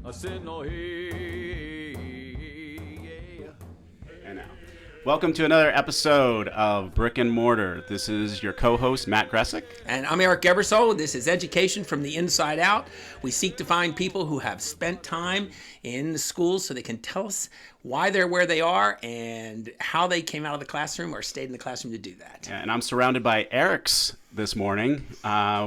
I said no, hey, yeah. And now, welcome to another episode of Brick and Mortar. This is your co-host, Matt Gressick. And I'm Eric Ebersole. This is Education from the Inside Out. We seek to find people who have spent time in the schools so they can tell us why they're where they are and how they came out of the classroom or stayed in the classroom to do that. And I'm surrounded by Erics this morning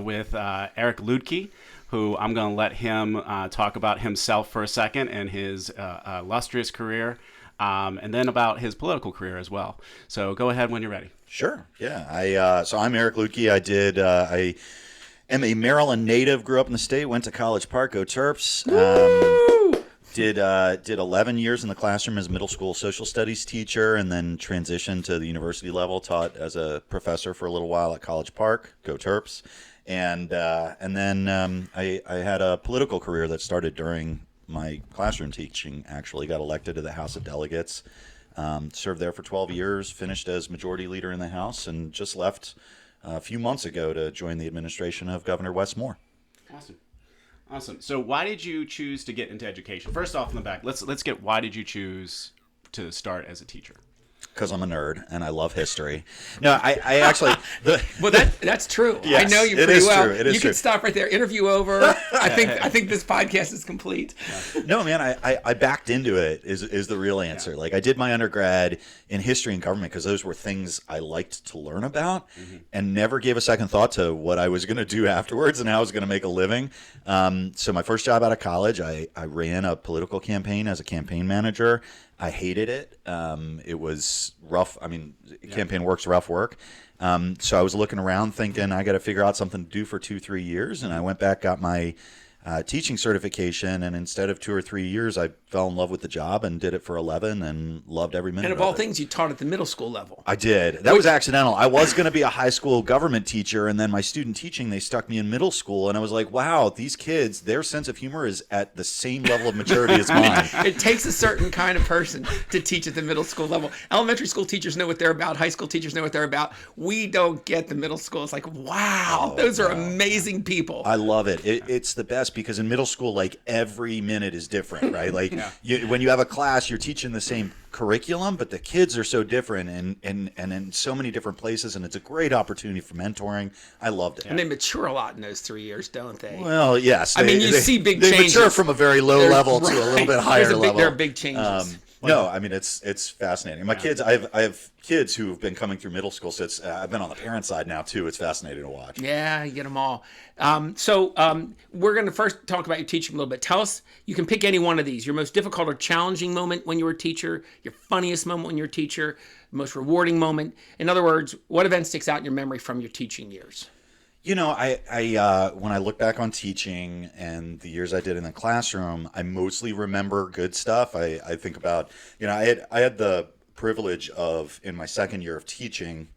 with Eric Luedtke, who I'm going to let him talk about himself for a second and his illustrious career, and then about his political career as well. So go ahead when you're ready. Sure. Yeah. So I'm Eric Luedtke. I am a Maryland native. Grew up in the state. Went to College Park. Go Terps. Did 11 years in the classroom as a middle school social studies teacher, and then transitioned to the university level. Taught as a professor for a little while at College Park. Go Terps. And then I had a political career that started during my classroom teaching. Actually, got elected to the House of Delegates. Served there for 12 years. Finished as majority leader in the House, and just left a few months ago to join the administration of Governor Wes More. Awesome. So why did you choose to get into education? First off, in the back, let's get why did you choose to start as a teacher? Because I'm a nerd and I love history. No, I actually. Well, that's true. Yes, I know you it pretty is well. true. It is you true. can stop right there. Interview over. I think this podcast is complete. No, man, I backed into it is the real answer. Like, I did my undergrad in history and government because those were things I liked to learn about, and never gave a second thought to what I was going to do afterwards and how I was going to make a living. So my first job out of college, I ran a political campaign as a campaign manager. I hated it. It was rough. I mean, campaign work's rough work. So I was looking around thinking I got to figure out something to do for 2-3 years. And I went back, got my teaching certification. And instead of 2 or 3 years, I fell in love with the job and did it for 11 and loved every minute And of all things, you taught at the middle school level. I did. That was accidental. I was going to be a high school government teacher, and then my student teaching, they stuck me in middle school, and I was like, wow, these kids, their sense of humor is at the same level of maturity as mine. It takes a certain kind of person to teach at the middle school level. Elementary school teachers know what they're about. High school teachers know what they're about. We don't get the middle school. It's like, wow, those are amazing people. I love it. It's the best because in middle school, like, every minute is different, right? Like, when you have a class, you're teaching the same curriculum, but the kids are so different and in so many different places, and it's a great opportunity for mentoring. I loved it. And they mature a lot in those 3 years, don't they? Well, yes. You see big changes. They mature from a very low level to a little bit higher level. There are big changes. No, I mean, it's fascinating. My kids, I have kids who have been coming through middle school, so I've been on the parent side now too. It's fascinating to watch. Yeah, you get them all. So we're going to first talk about your teaching a little bit. Tell us, you can pick any one of these, your most difficult or challenging moment when you were a teacher, your funniest moment when you were a teacher, most rewarding moment. In other words, what event sticks out in your memory from your teaching years? You know, I when I look back on teaching and the years I did in the classroom, I mostly remember good stuff. I think about, I had the privilege of, in my second year of teaching,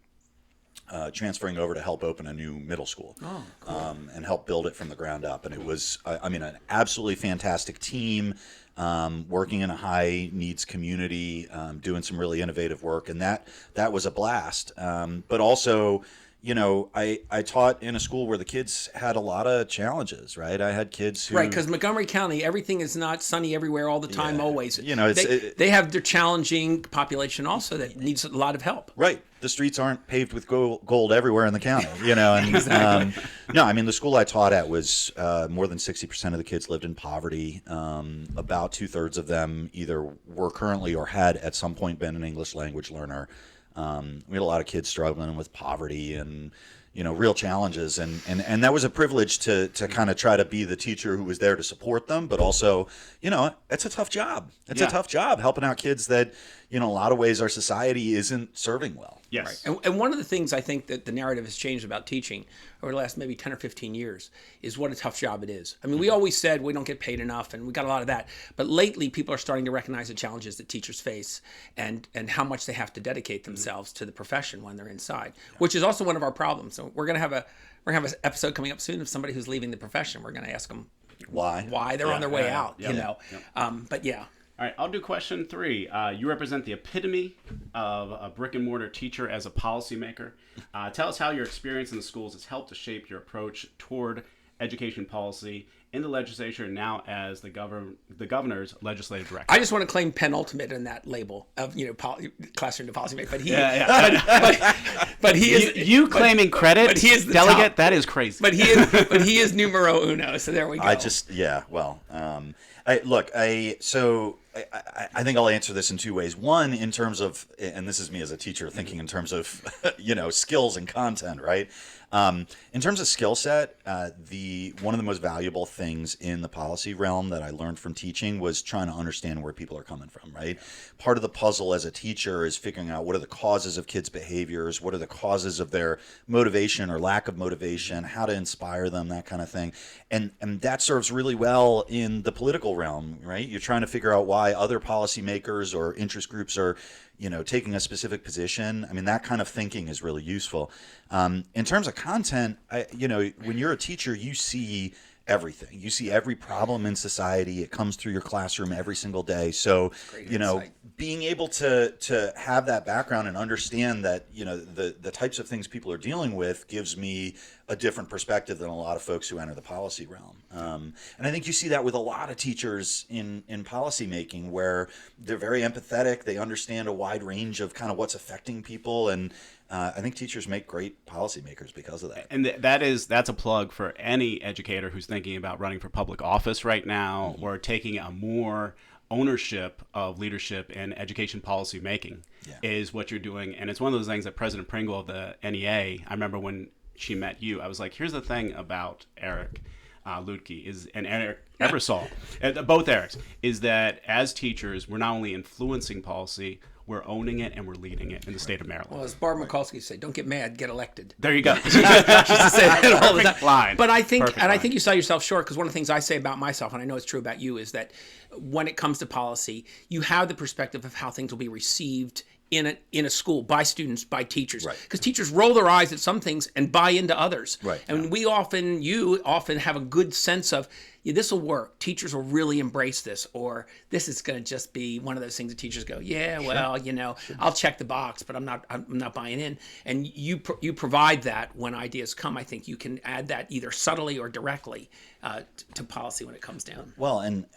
transferring over to help open a new middle school. Oh, cool. And help build it from the ground up. And it was, an absolutely fantastic team, working in a high needs community, doing some really innovative work. And that was a blast. But also, I taught in a school where the kids had a lot of challenges, right? I had kids who... Right, because Montgomery County, everything is not sunny everywhere all the time, always. They have their challenging population also that needs a lot of help. Right. The streets aren't paved with gold everywhere in the county, And Exactly. the school I taught at was more than 60% of the kids lived in poverty. About 2/3 of them either were currently or had at some point been an English language learner. We had a lot of kids struggling with poverty and, real challenges. And that was a privilege to kind of try to be the teacher who was there to support them. But also, it's a tough job. It's a tough job helping out kids that, in a lot of ways, our society isn't serving well. Yes. Right. And one of the things I think that the narrative has changed about teaching over the last maybe 10 or 15 years is what a tough job it is. I mean, we always said we don't get paid enough, and we got a lot of that. But lately, people are starting to recognize the challenges that teachers face and how much they have to dedicate themselves to the profession when they're inside, which is also one of our problems. So we're going to have an episode coming up soon of somebody who's leaving the profession. We're going to ask them why they're on their way out, But yeah. All right, I'll do question 3. You represent the epitome of a brick and mortar teacher as a policymaker. Tell us how your experience in the schools has helped to shape your approach toward education policy in the legislature, now as the governor's legislative director. I just want to claim penultimate in that label of classroom to policymaker. But he, but he is you claiming credit. But he is the delegate. top. That is crazy. But he is numero uno. So there we go. I think I'll answer this in two ways. One, in terms of, and this is me as a teacher thinking in terms of, skills and content, right? In terms of skill set, one of the most valuable things in the policy realm that I learned from teaching was trying to understand where people are coming from, right? Part of the puzzle as a teacher is figuring out what are the causes of kids' behaviors, what are the causes of their motivation or lack of motivation, how to inspire them, that kind of thing. And that serves really well in the political realm, right? You're trying to figure out why other policymakers or interest groups are taking a specific position. I mean, that kind of thinking is really useful. In terms of content, when you're a teacher, you see everything. You see every problem in society. It comes through your classroom every single day. So, being able to have that background and understand that, the types of things people are dealing with gives me a different perspective than a lot of folks who enter the policy realm. And I think you see that with a lot of teachers in policy making, where they're very empathetic. They understand a wide range of kind of what's affecting people. And I think teachers make great policymakers because of that. And that's a plug for any educator who's thinking about running for public office right now, or taking a more ownership of leadership in education policy making is what you're doing. And it's one of those things that President Pringle of the NEA, I remember when she met you, I was like, here's the thing about Eric Luedtke and Eric Ebersol, both Erics, is that as teachers, we're not only influencing policy, we're owning it and we're leading it in the state of Maryland. Well, as Barb Mikulski said, don't get mad, get elected. There you go. She used to say that all the time. Line. But I think, Perfect and I line. think you sell yourself short, because one of the things I say about myself, and I know it's true about you, is that when it comes to policy, you have the perspective of how things will be received in a school by students, by teachers. Right. Because teachers roll their eyes at some things and buy into others. Right. And you often have a good sense of, this will work. Teachers will really embrace this, or this is going to just be one of those things that teachers go, I'll check the box, but I'm not buying in. And you provide that when ideas come. I think you can add that either subtly or directly to policy when it comes down. Well, and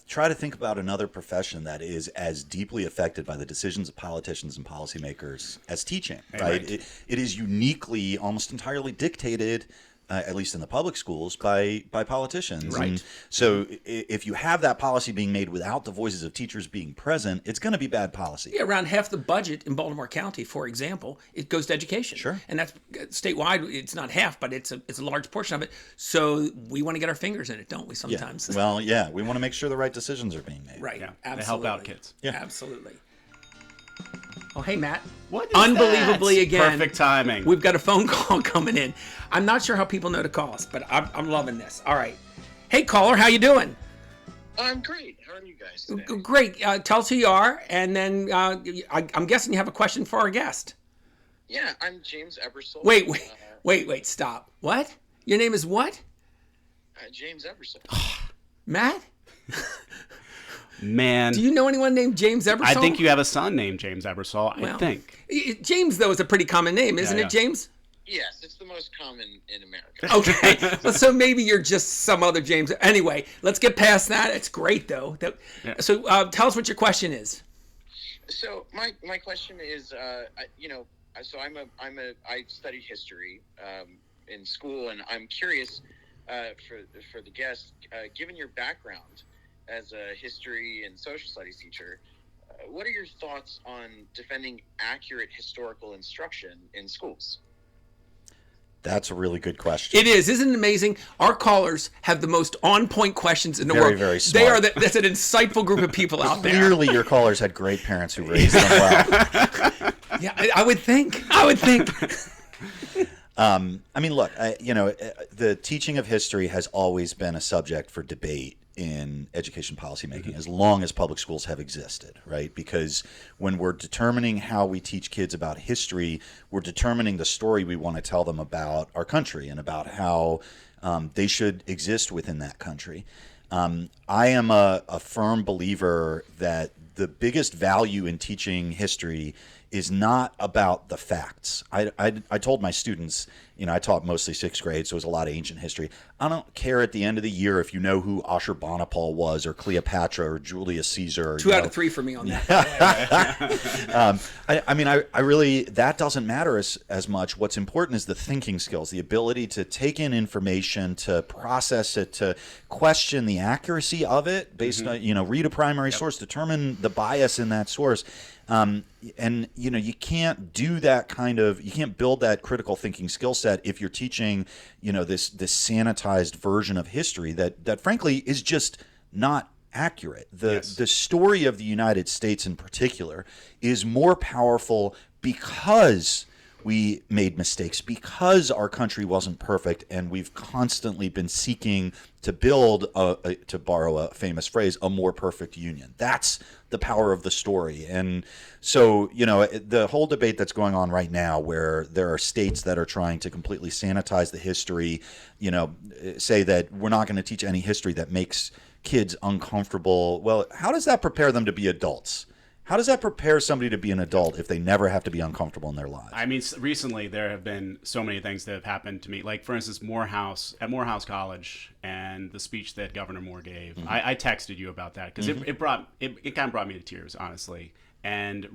try to think about another profession that is as deeply affected by the decisions of politicians and policymakers as teaching, right? It is uniquely, almost entirely dictated, at least in the public schools, by politicians. Right. And so if you have that policy being made without the voices of teachers being present, it's going to be bad policy. Yeah, around half the budget in Baltimore County, for example, it goes to education. Sure. And that's statewide. It's not half, but it's a large portion of it. So we want to get our fingers in it, don't we, sometimes? Yeah. Well, yeah, we want to make sure the right decisions are being made. Right. Yeah, Absolutely. to help out kids. Yeah. Absolutely. Oh, hey, Matt. What is Unbelievably that? again. Perfect timing. We've got a phone call coming in. I'm not sure how people know to call us, but I'm loving this. All right. Hey, caller, how you doing? I'm great. How are you guys today? Great. Tell us who you are, and then I'm guessing you have a question for our guest. Yeah, I'm James Ebersol. Wait, stop. What? Your name is what? James Ebersol. Matt? Man. Do you know anyone named James Ebersol? I think you have a son named James Ebersol, I think. James, though, is a pretty common name, isn't Yeah. it, James? Yes, it's the most common in America. Okay. Well, so maybe you're just some other James. Anyway, let's get past that. It's great, though. So tell us what your question is. So my question is, I studied history in school, and I'm curious for the guest, given your background as a history and social studies teacher, what are your thoughts on defending accurate historical instruction in schools? That's a really good question. It is. Isn't it amazing? Our callers have the most on-point questions in the Very, world. very smart. That's an insightful group of people out there. Clearly, your callers had great parents who raised them well. Yeah, I would think. I mean, look, the teaching of history has always been a subject for debate in education policymaking as long as public schools have existed, right? Because when we're determining how we teach kids about history, we're determining the story we want to tell them about our country and about how they should exist within that country. I am a firm believer that the biggest value in teaching history is not about the facts. I told my students, I taught mostly sixth grade, so it was a lot of ancient history. I don't care at the end of the year if you know who Ashurbanipal was, or Cleopatra, or Julius Caesar. 2 out of 3 for me on that. I really, that doesn't matter as much. What's important is the thinking skills, the ability to take in information, to process it, to question the accuracy of it based on, read a primary source, determine the bias in that source. And you can't do that you can't build that critical thinking skill set if you're teaching, this sanitized version of history that frankly is just not accurate. The story of the United States in particular is more powerful because we made mistakes, because our country wasn't perfect, and we've constantly been seeking to build, to borrow a famous phrase, a more perfect union. That's the power of the story. And so, the whole debate that's going on right now, where there are states that are trying to completely sanitize the history, say that we're not going to teach any history that makes kids uncomfortable. Well, how does that prepare them to be adults? How does that prepare somebody to be an adult if they never have to be uncomfortable in their lives? I mean, recently there have been so many things that have happened to me. Like, for instance, at Morehouse College and the speech that Governor Moore gave. I texted you about that because it kind of brought me to tears, honestly. And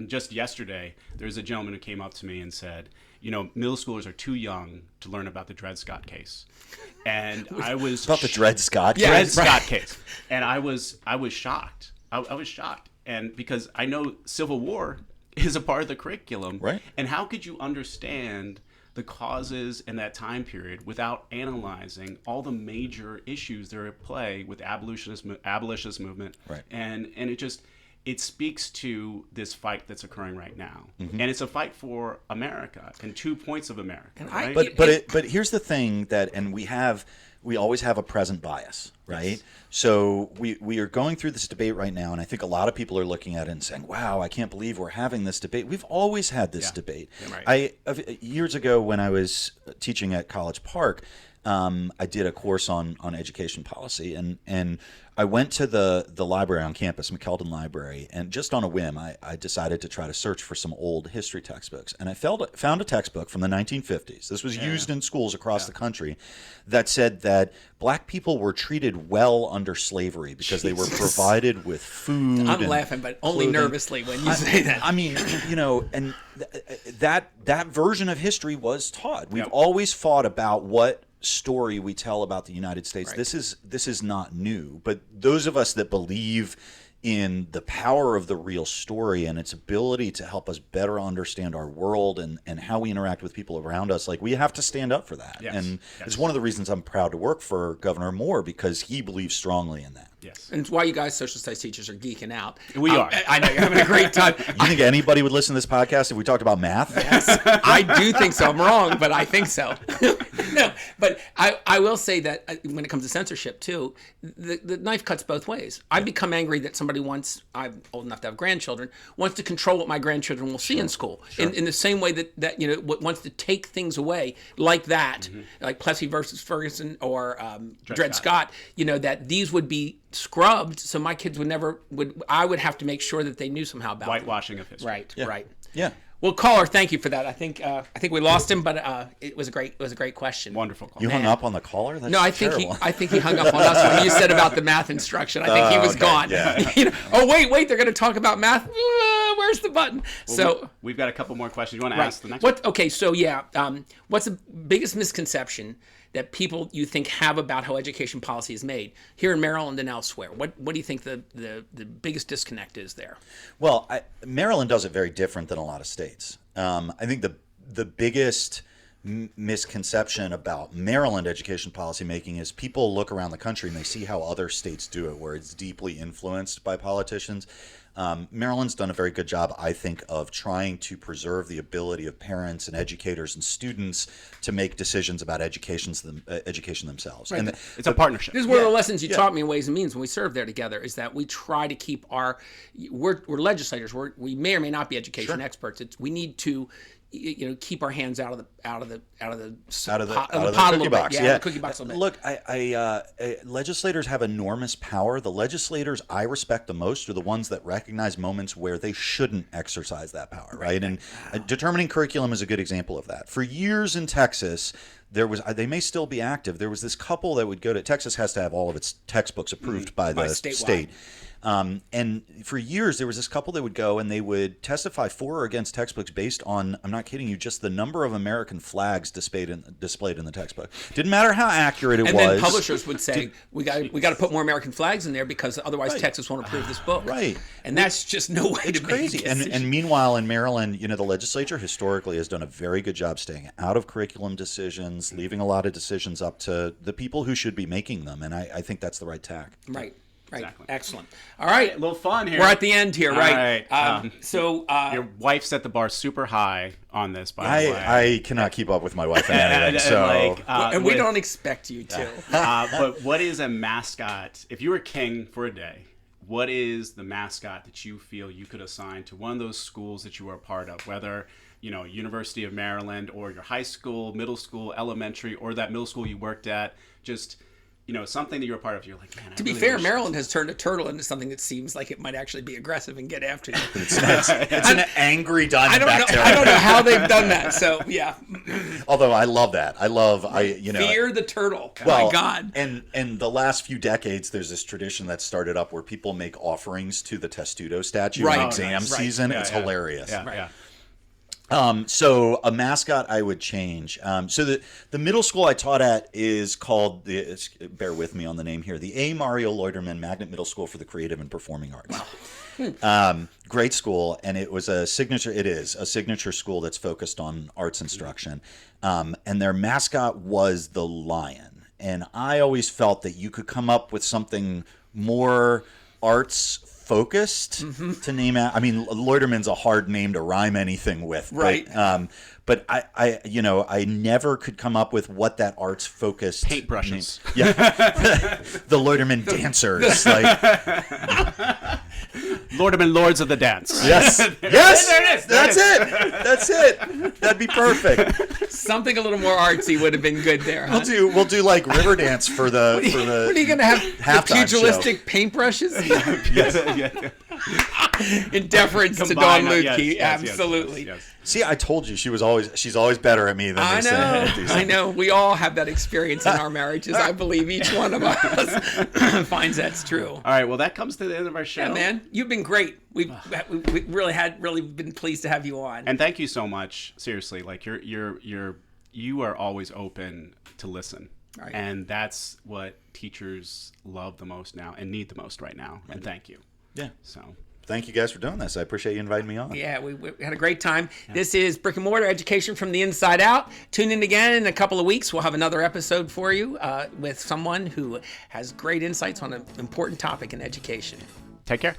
just yesterday, there was a gentleman who came up to me and said, middle schoolers are too young to learn about the Dred Scott case. And I was about the Dred Scott case. Dred Scott case. And I was shocked. I was shocked. And because I know Civil War is a part of the curriculum. Right. And how could you understand the causes in that time period without analyzing all the major issues that are at play with abolitionist movement? Right. And it speaks to this fight that's occurring right now. And it's a fight for America and 2 points of America. And right? But here's the thing we always have a present bias, right? Yes. So we are going through this debate right now, and I think a lot of people are looking at it and saying, wow, I can't believe we're having this debate. We've always had this debate. Yeah, right. Years ago when I was teaching at College Park, I did a course on education policy, and I went to the library on campus, McKeldin Library, and just on a whim, I decided to try to search for some old history textbooks. And I found a textbook from the 1950s. This was used in schools across the country that said that black people were treated well under slavery because they were provided with food. I'm laughing, but only clothing. Nervously when you say that. I mean, and that version of history was taught. We've always fought about what story we tell about the United States. Right. This is not new, but those of us that believe in the power of the real story and its ability to help us better understand our world and how we interact with people around us, like, we have to stand up for that. Yes. And it's one of the reasons I'm proud to work for Governor Moore, because he believes strongly in that. Yes. And it's why you guys, social studies teachers, are geeking out. We are. I know you're having a great time. You think anybody would listen to this podcast if we talked about math? Yes, I do think so. I'm wrong, but I think so. No, but I will say that when it comes to censorship too, the knife cuts both ways. I become angry that somebody wants, I'm old enough to have grandchildren, wants to control what my grandchildren will see in school. In the same way that wants to take things away like that, like Plessy versus Ferguson or Dred Scott, that these would be scrubbed, so my kids I would have to make sure that they knew somehow about Whitewashing of history. Right, right. Yeah. Well, caller, thank you for that. I think we lost him, but it was a great question. Wonderful call. You hung up on the caller? That's No, I terrible. think he hung up on us when you said about the math instruction. I think he was gone. Yeah. Oh wait, they're going to talk about math. Where's the button? Well, we've got a couple more questions. You want to ask the next one? Okay, so what's the biggest misconception that people you think have about how education policy is made here in Maryland and elsewhere? What do you think the biggest disconnect is there? Well, Maryland does it very different than a lot of states. I think the biggest misconception about Maryland education policy making is people look around the country and they see how other states do it, where it's deeply influenced by politicians. Maryland's done a very good job, I think, of trying to preserve the ability of parents and educators and students to make decisions about education themselves. Right. And It's a partnership. This is one of the lessons you taught me in Ways and Means when we served there together, is that we try to keep we're legislators. We may or may not be education experts. We need to keep our hands out of the out of the pot a cookie little box. bit. Yeah, the cookie box a little bit. Look, legislators have enormous power. The legislators I respect the most are the ones that recognize moments where they shouldn't exercise that power, right? And determining curriculum is a good example of that. For years in Texas, they may still be active. There was this couple that would go to Texas has to have all of its textbooks approved by the state. And for years, there was this couple that would go and they would testify for or against textbooks based on, I'm not kidding you, just the number of American flags displayed in the textbook. Didn't matter how accurate it was. And then publishers would say, we got to put more American flags in there because otherwise Texas won't approve this book. Right. And that's just no way to crazy. make a decision. And meanwhile, in Maryland, the legislature historically has done a very good job staying out of curriculum decisions, leaving a lot of decisions up to the people who should be making them. And I think that's the right tack. Right. Exactly. Excellent. All right. A little fun here. We're at the end here, right? All right. So your wife set the bar super high on this, by the way. I cannot keep up with my wife in anything. and we don't expect you to. But what is a mascot? If you were king for a day, what is the mascot that you feel you could assign to one of those schools that you were a part of, whether University of Maryland or your high school, middle school, elementary, or that middle school you worked at? Just something that you're a part of. You're like, man. To be fair, Maryland has turned a turtle into something that seems like it might actually be aggressive and get after you. It's an angry diamondback terrier. I don't know how they've done that. So yeah. Although I love that. Fear the turtle. Well, my God. And the last few decades, there's this tradition that started up where people make offerings to the Testudo statue in exam season. It's hilarious. Yeah. So a mascot I would change. So the middle school I taught at is called bear with me on the name here, the A. Mario Leuterman Magnet Middle School for the Creative and Performing Arts. Wow. Great school, and it is a signature school that's focused on arts instruction. And their mascot was the lion. And I always felt that you could come up with something more arts focused to name out. I mean, Leuterman's a hard name to rhyme anything with, right? But I never could come up with what that arts focused paintbrushes. Yeah, the Leuterman dancers, Leuterman Lords of the Dance. Yes, There it is. That's it. That'd be perfect. Something a little more artsy would have been good there. Huh? We'll do like Riverdance for the. What are you gonna have? The pugilistic paintbrushes? Yes. In deference to Dawn Luedtke, absolutely. Yes. See, I told you she's always better at me than they say. I know. We all have that experience in our marriages. I believe each one of us finds that's true. All right. Well, that comes to the end of our show. Yeah, man, you've been great. We really been pleased to have you on. And thank you so much. Seriously, like you are always open to listen. Right. And that's what teachers love the most now and need the most right now. And thank you. Yeah. So thank you guys for doing this. I appreciate you inviting me on. Yeah, we had a great time. Yeah. This is Brick and Mortar Education from the Inside Out. Tune in again in a couple of weeks. We'll have another episode for you with someone who has great insights on an important topic in education. Take care.